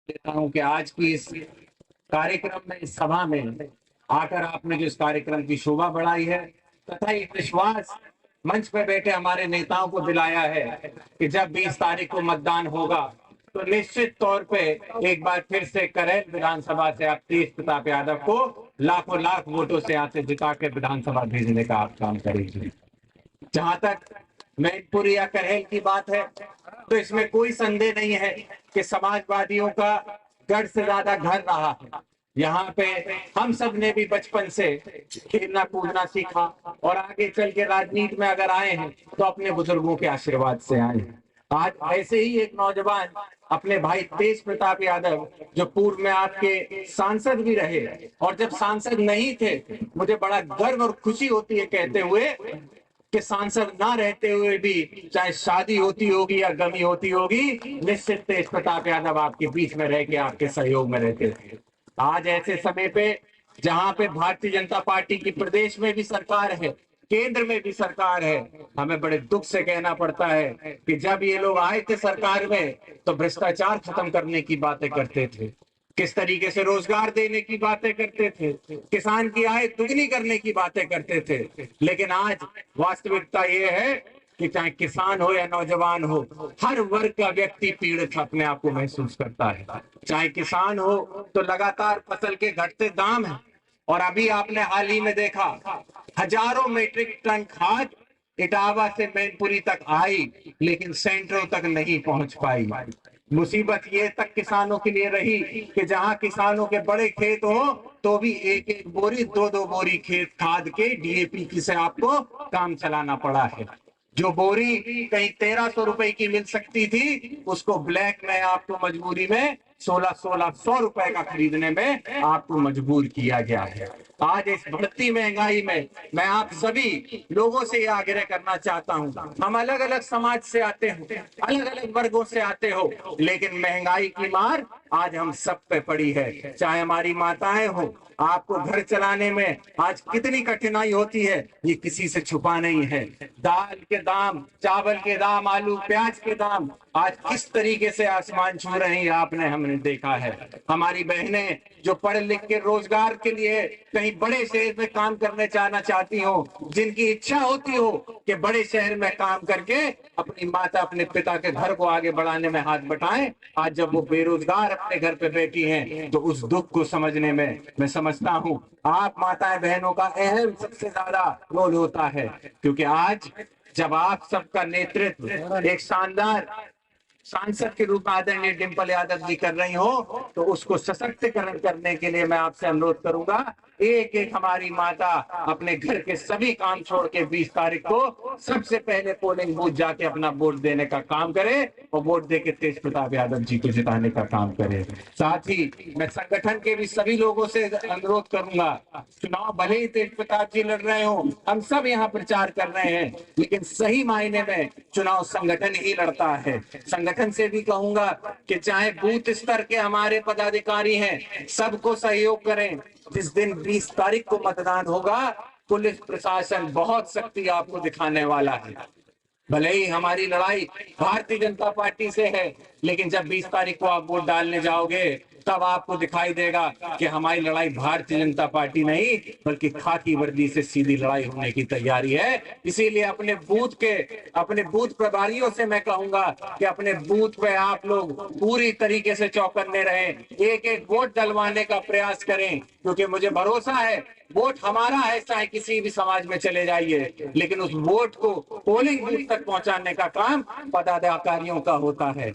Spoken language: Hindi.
देता हूं कि आज की इस कार्यक्रम में, इस सभा में आकर आपने जो इस कार्यक्रम की शोभा बढ़ाई है तथा ये विश्वास मंच पर बैठे हमारे नेताओं को दिलाया है कि जब 20 तारीख को मतदान होगा तो निश्चित तौर पे एक बार फिर से करेल विधानसभा से आप तेज प्रताप यादव को लाखों लाख वोटों से यहाँ से जिता के विधानसभा भेजने का आप काम करेंगे। जहां तक मैनपुरी या करहेल की बात है तो इसमें कोई संदेह नहीं है कि समाजवादियों का गढ़ से ज्यादा घर रहा है। यहाँ पे हम सब ने भी बचपन से खेलना कूदना सीखा और आगे चल के राजनीति में अगर आए हैं तो अपने बुजुर्गों के आशीर्वाद से आए हैं। आज ऐसे ही एक नौजवान अपने भाई तेज प्रताप यादव जो पूर्व में आपके सांसद भी रहे और जब सांसद नहीं थे मुझे बड़ा गर्व और खुशी होती है कहते हुए कि सांसद ना रहते हुए भी चाहे शादी होती होगी या गमी होती होगी निश्चित तेज प्रताप यादव आपके बीच में रह के आपके सहयोग में रहते थे। आज ऐसे समय पे जहां पे भारतीय जनता पार्टी की प्रदेश में भी सरकार है, केंद्र में भी सरकार है, हमें बड़े दुख से कहना पड़ता है कि जब ये लोग आए थे सरकार में तो भ्रष्टाचार खत्म करने की बातें करते थे, किस तरीके से रोजगार देने की बातें करते थे, किसान की आय दुगनी करने की बातें करते थे। लेकिन आज वास्तविकता ये है कि चाहे किसान हो या नौजवान हो, हर वर्ग का व्यक्ति पीड़ित अपने आप को महसूस करता है। चाहे किसान हो तो लगातार फसल के घटते दाम है और अभी आपने हाल ही में देखा हजारों मीट्रिक टन खाद इटावा से मैनपुरी तक आई लेकिन सेंट्रल तक नहीं पहुंच पाई। मुसीबत ये तक किसानों के लिए रही कि जहां किसानों के बड़े खेत हो तो भी एक एक बोरी दो दो बोरी खेत खाद के डीएपी की से आपको काम चलाना पड़ा है। जो बोरी कहीं 1300 रुपए की मिल सकती थी उसको ब्लैक में आपको मजबूरी में 1600 रुपए का खरीदने में आपको मजबूर किया गया है। आज इस बढ़ती महंगाई में मैं आप सभी लोगों से यह आग्रह करना चाहता हूं, हम अलग अलग समाज से आते हो, अलग अलग वर्गों से आते हो, लेकिन महंगाई की मार आज हम सब पे पड़ी है। चाहे हमारी माताएं हो, आपको घर चलाने में आज कितनी कठिनाई होती है ये किसी से छुपा नहीं है। दाल के दाम, चावल के दाम, आलू प्याज के दाम आज किस तरीके से आसमान छू रहे हैं आपने हमने देखा है। हमारी बहनें जो पढ़ लिख के रोजगार के लिए कहीं बड़े शहर में काम करने जाना चाहती हो, जिनकी इच्छा होती हो कि बड़े शहर में काम करके अपनी माता अपने पिता के घर को आगे बढ़ाने में हाथ बटाएं, आज जब वो बेरोजगार अपने घर पे बैठी हैं तो उस दुख को समझने में मैं समझता हूं आप माताएं बहनों का अहम सबसे ज्यादा रोल होता है। क्योंकि आज जब आप सबका नेतृत्व एक शानदार सांसद के रूप में आदरणीय डिंपल यादव जी कर रही हो तो उसको सशक्तिकरण करने के लिए मैं आपसे अनुरोध करूंगा एक एक हमारी माता अपने घर के सभी काम छोड़ के 20 तारीख को सबसे पहले पोलिंग बूथ जाके अपना वोट देने का काम करे और वोट देके तेज प्रताप यादव जी को जिताने का काम करे। साथ ही मैं संगठन के भी सभी लोगों से अनुरोध करूंगा, चुनाव भले ही तेज प्रताप जी लड़ रहे हो, हम सब यहाँ प्रचार कर रहे हैं, लेकिन सही मायने में चुनाव संगठन ही लड़ता है। संगठन से भी कहूंगा कि चाहे बूथ स्तर के हमारे पदाधिकारी हैं सबको सहयोग करें। जिस दिन 20 तारीख को मतदान होगा पुलिस प्रशासन बहुत शक्ति आपको दिखाने वाला है। भले ही हमारी लड़ाई भारतीय जनता पार्टी से है, लेकिन जब 20 तारीख को आप वोट डालने जाओगे तब आपको दिखाई देगा कि हमारी लड़ाई भारतीय जनता पार्टी नहीं बल्कि खाकी वर्दी से सीधी लड़ाई होने की तैयारी है। इसीलिए अपने बूथ प्रभारियों से मैं कहूंगा कि अपने बूथ पे आप लोग पूरी तरीके से चौकन्ने रहें, एक एक वोट डलवाने का प्रयास करें, क्योंकि मुझे भरोसा है वोट हमारा है, चाहे किसी भी समाज में चले जाइए, लेकिन उस वोट को पोलिंग बूथ तक पहुंचाने का काम पदाधिकारियों का होता है।